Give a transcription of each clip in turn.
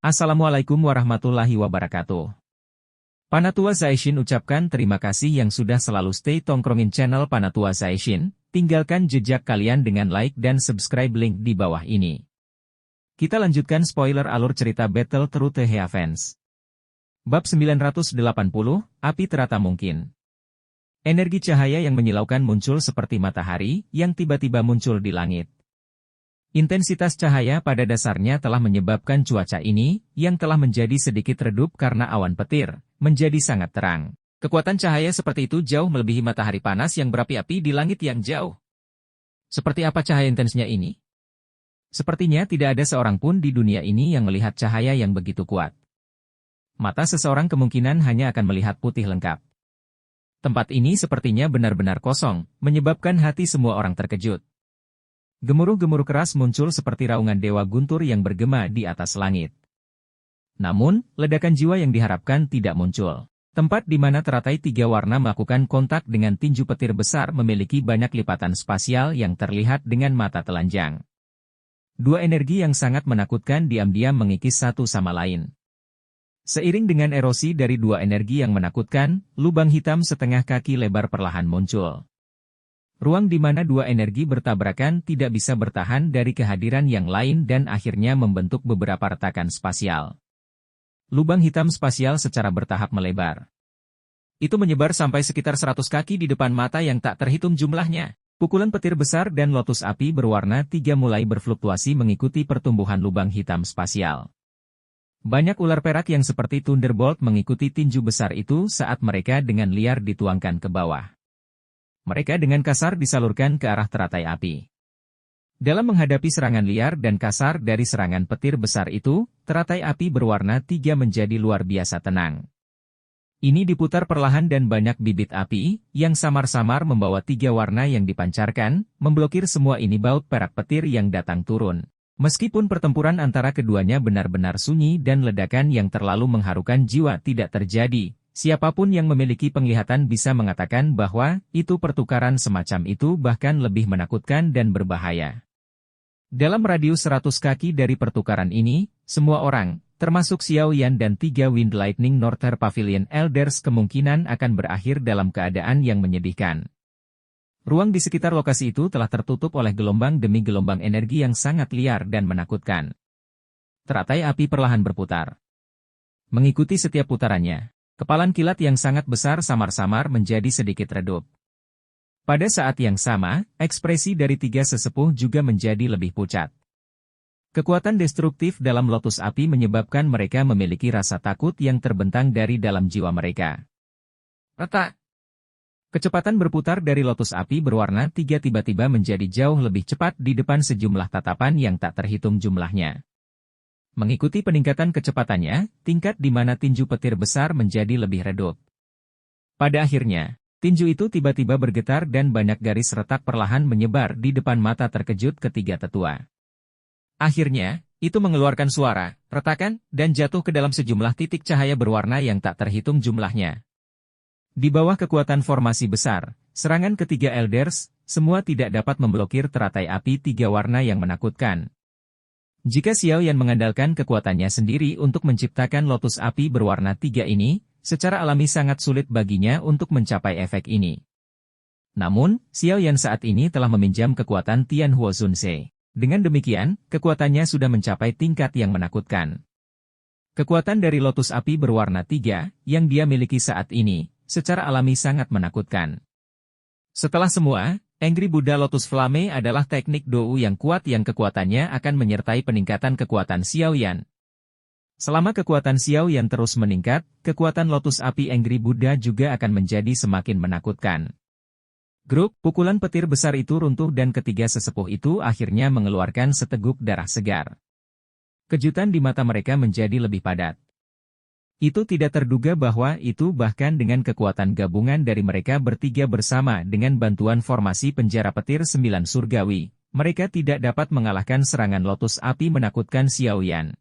Assalamualaikum warahmatullahi wabarakatuh. Panatua Zaishin ucapkan terima kasih yang sudah selalu stay tongkrongin channel Panatua Zaishin. Tinggalkan jejak kalian dengan like dan subscribe link di bawah ini. Kita lanjutkan spoiler alur cerita Battle Through the Heavens. Bab 980, Api Terata Mungkin. Energi cahaya yang menyilaukan muncul seperti matahari yang tiba-tiba muncul di langit. Intensitas cahaya pada dasarnya telah menyebabkan cuaca ini, yang telah menjadi sedikit redup karena awan petir, menjadi sangat terang. Kekuatan cahaya seperti itu jauh melebihi matahari panas yang berapi-api di langit yang jauh. Seperti apa cahaya intensnya ini? Sepertinya tidak ada seorang pun di dunia ini yang melihat cahaya yang begitu kuat. Mata seseorang kemungkinan hanya akan melihat putih lengkap. Tempat ini sepertinya benar-benar kosong, menyebabkan hati semua orang terkejut. Gemuruh-gemuruh keras muncul seperti raungan dewa guntur yang bergema di atas langit. Namun, ledakan jiwa yang diharapkan tidak muncul. Tempat di mana teratai tiga warna melakukan kontak dengan tinju petir besar memiliki banyak lipatan spasial yang terlihat dengan mata telanjang. Dua energi yang sangat menakutkan diam-diam mengikis satu sama lain. Seiring dengan erosi dari dua energi yang menakutkan, lubang hitam setengah kaki lebar perlahan muncul. Ruang di mana dua energi bertabrakan tidak bisa bertahan dari kehadiran yang lain dan akhirnya membentuk beberapa retakan spasial. Lubang hitam spasial secara bertahap melebar. Itu menyebar sampai sekitar 100 kaki di depan mata yang tak terhitung jumlahnya. Pukulan petir besar dan lotus api berwarna tiga mulai berfluktuasi mengikuti pertumbuhan lubang hitam spasial. Banyak ular perak yang seperti Thunderbolt mengikuti tinju besar itu saat mereka dengan liar dituangkan ke bawah. Mereka dengan kasar disalurkan ke arah teratai api. Dalam menghadapi serangan liar dan kasar dari serangan petir besar itu, teratai api berwarna tiga menjadi luar biasa tenang. Ini diputar perlahan dan banyak bibit api, yang samar-samar membawa tiga warna yang dipancarkan, memblokir semua ini baut perak petir yang datang turun. Meskipun pertempuran antara keduanya benar-benar sunyi dan ledakan yang terlalu mengharukan jiwa tidak terjadi, siapapun yang memiliki penglihatan bisa mengatakan bahwa itu pertukaran semacam itu bahkan lebih menakutkan dan berbahaya. Dalam radius 100 kaki dari pertukaran ini, semua orang, termasuk Xiao Yan dan tiga Wind Lightning Northern Pavilion Elders kemungkinan akan berakhir dalam keadaan yang menyedihkan. Ruang di sekitar lokasi itu telah tertutup oleh gelombang demi gelombang energi yang sangat liar dan menakutkan. Teratai api perlahan berputar. Mengikuti setiap putarannya, kepalan kilat yang sangat besar samar-samar menjadi sedikit redup. Pada saat yang sama, ekspresi dari tiga sesepuh juga menjadi lebih pucat. Kekuatan destruktif dalam lotus api menyebabkan mereka memiliki rasa takut yang terbentang dari dalam jiwa mereka. Retak. Kecepatan berputar dari lotus api berwarna tiga tiba-tiba menjadi jauh lebih cepat di depan sejumlah tatapan yang tak terhitung jumlahnya. Mengikuti peningkatan kecepatannya, tingkat di mana tinju petir besar menjadi lebih redup. Pada akhirnya, tinju itu tiba-tiba bergetar dan banyak garis retak perlahan menyebar di depan mata terkejut ketiga tetua. Akhirnya, itu mengeluarkan suara, retakan, dan jatuh ke dalam sejumlah titik cahaya berwarna yang tak terhitung jumlahnya. Di bawah kekuatan formasi besar, serangan ketiga Elders, semua tidak dapat memblokir teratai api tiga warna yang menakutkan. Jika Xiao Yan mengandalkan kekuatannya sendiri untuk menciptakan lotus api berwarna tiga ini, secara alami sangat sulit baginya untuk mencapai efek ini. Namun, Xiao Yan saat ini telah meminjam kekuatan Tianhuo Zunse. Dengan demikian, kekuatannya sudah mencapai tingkat yang menakutkan. Kekuatan dari lotus api berwarna tiga, yang dia miliki saat ini, secara alami sangat menakutkan. Setelah semua, Angry Buddha Lotus Flame adalah teknik Dou yang kuat yang kekuatannya akan menyertai peningkatan kekuatan Xiao Yan. Selama kekuatan Xiao Yan terus meningkat, kekuatan Lotus Api Angry Buddha juga akan menjadi semakin menakutkan. Grup pukulan petir besar itu runtuh dan ketiga sesepuh itu akhirnya mengeluarkan seteguk darah segar. Kejutan di mata mereka menjadi lebih padat. Itu tidak terduga bahwa itu bahkan dengan kekuatan gabungan dari mereka bertiga bersama dengan bantuan formasi penjara petir 9 surgawi, mereka tidak dapat mengalahkan serangan lotus api menakutkan Xiao Yan.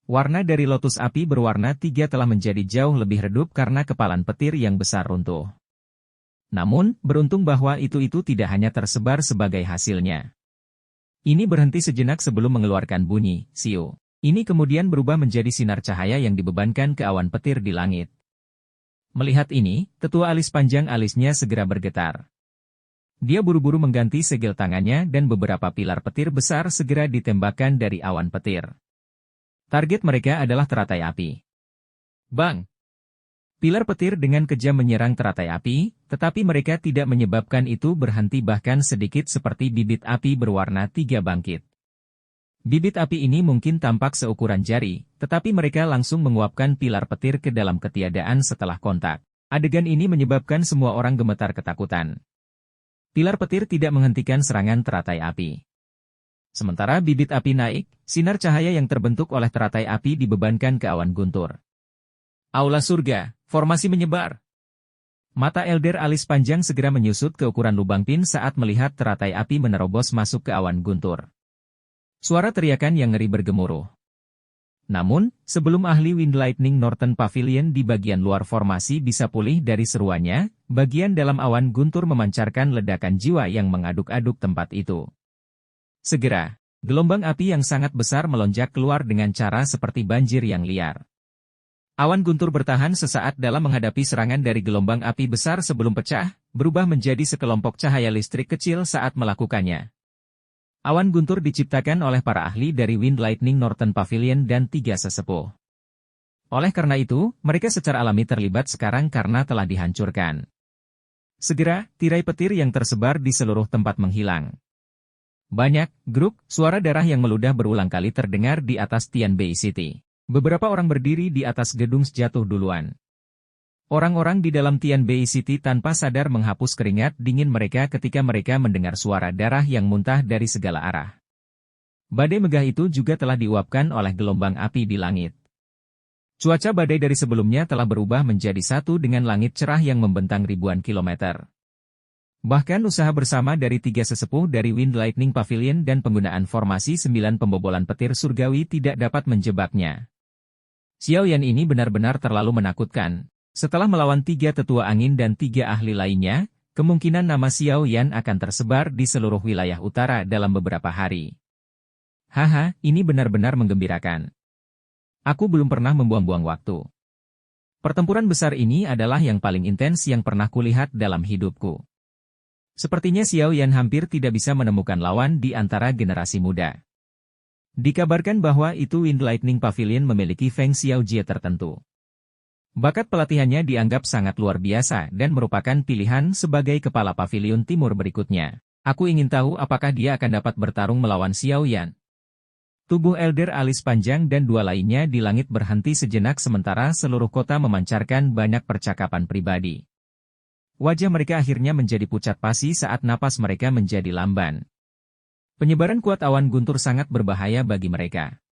Warna dari lotus api berwarna tiga telah menjadi jauh lebih redup karena kepalan petir yang besar runtuh. Namun, beruntung bahwa itu tidak hanya tersebar sebagai hasilnya. Ini berhenti sejenak sebelum mengeluarkan bunyi, siu. Ini kemudian berubah menjadi sinar cahaya yang dibebankan ke awan petir di langit. Melihat ini, tetua alis panjang alisnya segera bergetar. Dia buru-buru mengganti segel tangannya dan beberapa pilar petir besar segera ditembakkan dari awan petir. Target mereka adalah teratai api. Bang! Pilar petir dengan kejam menyerang teratai api, tetapi mereka tidak menyebabkan itu berhenti bahkan sedikit seperti bibit api berwarna 3 bangkit. Bibit api ini mungkin tampak seukuran jari, tetapi mereka langsung menguapkan pilar petir ke dalam ketiadaan setelah kontak. Adegan ini menyebabkan semua orang gemetar ketakutan. Pilar petir tidak menghentikan serangan teratai api. Sementara bibit api naik, sinar cahaya yang terbentuk oleh teratai api dibebankan ke awan guntur. Aula surga, formasi menyebar. Mata Elder alis panjang segera menyusut ke ukuran lubang pin saat melihat teratai api menerobos masuk ke awan guntur. Suara teriakan yang ngeri bergemuruh. Namun, sebelum ahli Wind Lightning Northern Pavilion di bagian luar formasi bisa pulih dari seruannya, bagian dalam awan guntur memancarkan ledakan jiwa yang mengaduk-aduk tempat itu. Segera, gelombang api yang sangat besar melonjak keluar dengan cara seperti banjir yang liar. Awan guntur bertahan sesaat dalam menghadapi serangan dari gelombang api besar sebelum pecah, berubah menjadi sekelompok cahaya listrik kecil saat melakukannya. Awan guntur diciptakan oleh para ahli dari Wind Lightning Northern Pavilion dan 3 sesepuh. Oleh karena itu, mereka secara alami terlibat sekarang karena telah dihancurkan. Segera, tirai petir yang tersebar di seluruh tempat menghilang. Banyak, grup, suara darah yang meludah berulang kali terdengar di atas Tianbei City. Beberapa orang berdiri di atas gedung jatuh duluan. Orang-orang di dalam Tianbei City tanpa sadar menghapus keringat dingin mereka ketika mereka mendengar suara darah yang muntah dari segala arah. Badai megah itu juga telah diuapkan oleh gelombang api di langit. Cuaca badai dari sebelumnya telah berubah menjadi satu dengan langit cerah yang membentang ribuan kilometer. Bahkan usaha bersama dari 3 sesepuh dari Wind Lightning Pavilion dan penggunaan formasi 9 pembobolan petir surgawi tidak dapat menjebaknya. Xiao Yan ini benar-benar terlalu menakutkan. Setelah melawan 3 tetua angin dan 3 ahli lainnya, kemungkinan nama Xiao Yan akan tersebar di seluruh wilayah utara dalam beberapa hari. Haha, ini benar-benar menggembirakan. Aku belum pernah membuang-buang waktu. Pertempuran besar ini adalah yang paling intens yang pernah kulihat dalam hidupku. Sepertinya Xiao Yan hampir tidak bisa menemukan lawan di antara generasi muda. Dikabarkan bahwa itu Wind Lightning Pavilion memiliki Feng Xiaojie tertentu. Bakat pelatihannya dianggap sangat luar biasa dan merupakan pilihan sebagai kepala pavilion timur berikutnya. Aku ingin tahu apakah dia akan dapat bertarung melawan Xiao Yan. Tubuh Elder alis panjang dan 2 lainnya di langit berhenti sejenak sementara seluruh kota memancarkan banyak percakapan pribadi. Wajah mereka akhirnya menjadi pucat pasi saat napas mereka menjadi lamban. Penyebaran kuat awan guntur sangat berbahaya bagi mereka.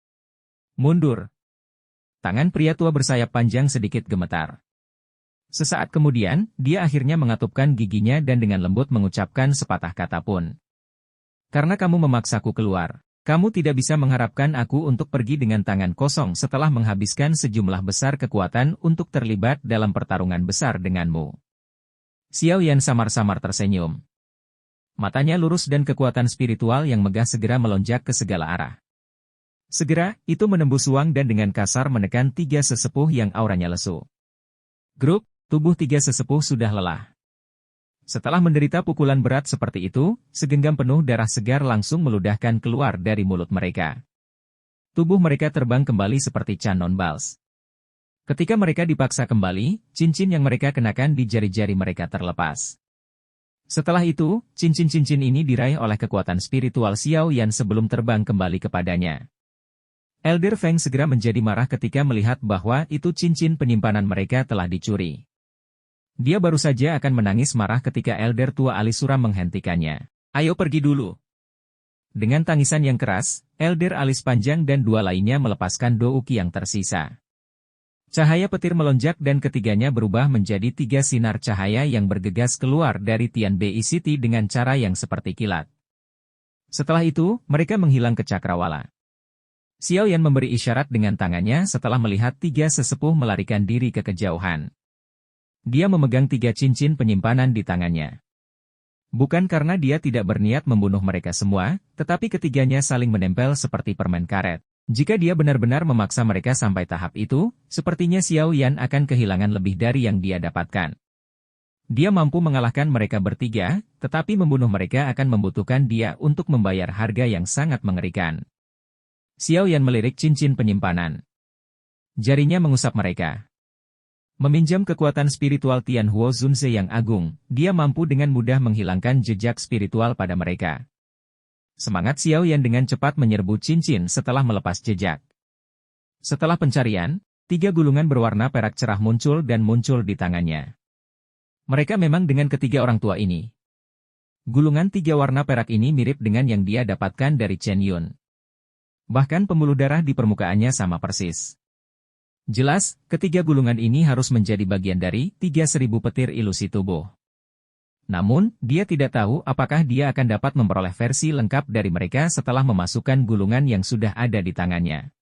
Mundur. Tangan pria tua bersayap panjang sedikit gemetar. Sesaat kemudian, dia akhirnya mengatupkan giginya dan dengan lembut mengucapkan sepatah kata pun. Karena kamu memaksaku keluar, kamu tidak bisa mengharapkan aku untuk pergi dengan tangan kosong setelah menghabiskan sejumlah besar kekuatan untuk terlibat dalam pertarungan besar denganmu. Xiao Yan samar-samar tersenyum. Matanya lurus dan kekuatan spiritual yang megah segera melonjak ke segala arah. Segera, itu menembus ruang dan dengan kasar menekan 3 sesepuh yang auranya lesu. Grup, tubuh 3 sesepuh sudah lelah. Setelah menderita pukulan berat seperti itu, segenggam penuh darah segar langsung meludahkan keluar dari mulut mereka. Tubuh mereka terbang kembali seperti canon bals. Ketika mereka dipaksa kembali, cincin yang mereka kenakan di jari-jari mereka terlepas. Setelah itu, cincin-cincin ini diraih oleh kekuatan spiritual Xiao Yan sebelum terbang kembali kepadanya. Elder Feng segera menjadi marah ketika melihat bahwa itu cincin penyimpanan mereka telah dicuri. Dia baru saja akan menangis marah ketika Elder tua alis suram menghentikannya. Ayo pergi dulu. Dengan tangisan yang keras, Elder alis panjang dan 2 lainnya melepaskan douki yang tersisa. Cahaya petir melonjak dan ketiganya berubah menjadi 3 sinar cahaya yang bergegas keluar dari Tianbei City dengan cara yang seperti kilat. Setelah itu, mereka menghilang ke cakrawala. Xiao Yan memberi isyarat dengan tangannya setelah melihat 3 sesepuh melarikan diri ke kejauhan. Dia memegang 3 cincin penyimpanan di tangannya. Bukan karena dia tidak berniat membunuh mereka semua, tetapi ketiganya saling menempel seperti permen karet. Jika dia benar-benar memaksa mereka sampai tahap itu, sepertinya Xiao Yan akan kehilangan lebih dari yang dia dapatkan. Dia mampu mengalahkan mereka bertiga, tetapi membunuh mereka akan membutuhkan dia untuk membayar harga yang sangat mengerikan. Xiao Yan melirik cincin penyimpanan. Jarinya mengusap mereka. Meminjam kekuatan spiritual Tianhuo Zunze yang agung, dia mampu dengan mudah menghilangkan jejak spiritual pada mereka. Semangat Xiao Yan dengan cepat menyerbu cincin setelah melepas jejak. Setelah pencarian, 3 gulungan berwarna perak cerah muncul dan muncul di tangannya. Mereka memang dengan ketiga orang tua ini. Gulungan 3 warna perak ini mirip dengan yang dia dapatkan dari Chen Yun. Bahkan pembuluh darah di permukaannya sama persis. Jelas, ketiga gulungan ini harus menjadi bagian dari 3.000 petir ilusi tubuh. Namun, dia tidak tahu apakah dia akan dapat memperoleh versi lengkap dari mereka setelah memasukkan gulungan yang sudah ada di tangannya.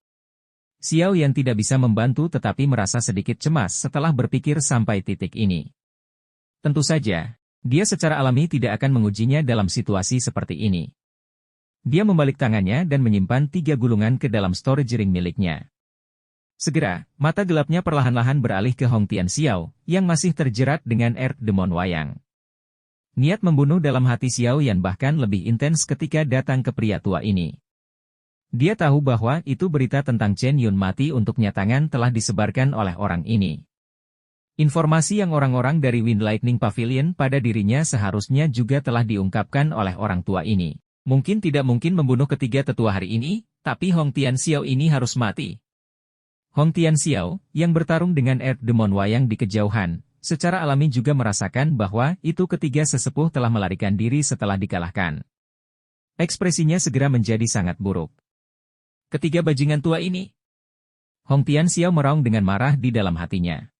Xiao Yan tidak bisa membantu tetapi merasa sedikit cemas setelah berpikir sampai titik ini. Tentu saja, dia secara alami tidak akan mengujinya dalam situasi seperti ini. Dia membalik tangannya dan menyimpan 3 gulungan ke dalam storage ring miliknya. Segera, mata gelapnya perlahan-lahan beralih ke Hong Tianxiao, yang masih terjerat dengan Earth Demon Wayang. Niat membunuh dalam hati Xiao Yan bahkan lebih intens ketika datang ke pria tua ini. Dia tahu bahwa itu berita tentang Chen Yun mati untuk nyatangan telah disebarkan oleh orang ini. Informasi yang orang-orang dari Wind Lightning Pavilion pada dirinya seharusnya juga telah diungkapkan oleh orang tua ini. Mungkin tidak mungkin membunuh ketiga tetua hari ini, tapi Hong Tianxiao ini harus mati. Hong Tianxiao, yang bertarung dengan Earth Demon Wayang di kejauhan, secara alami juga merasakan bahwa itu ketiga sesepuh telah melarikan diri setelah dikalahkan. Ekspresinya segera menjadi sangat buruk. Ketiga bajingan tua ini. Hong Tianxiao meraung dengan marah di dalam hatinya.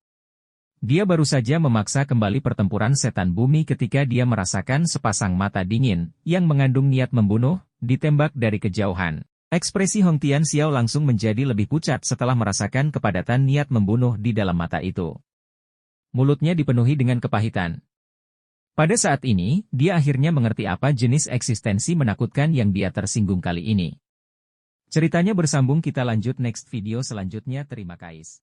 Dia baru saja memaksa kembali pertempuran setan bumi ketika dia merasakan sepasang mata dingin, yang mengandung niat membunuh, ditembak dari kejauhan. Ekspresi Hong Tianxiao langsung menjadi lebih pucat setelah merasakan kepadatan niat membunuh di dalam mata itu. Mulutnya dipenuhi dengan kepahitan. Pada saat ini, dia akhirnya mengerti apa jenis eksistensi menakutkan yang dia tersinggung kali ini. Ceritanya bersambung, kita lanjut next video selanjutnya. Terima kasih.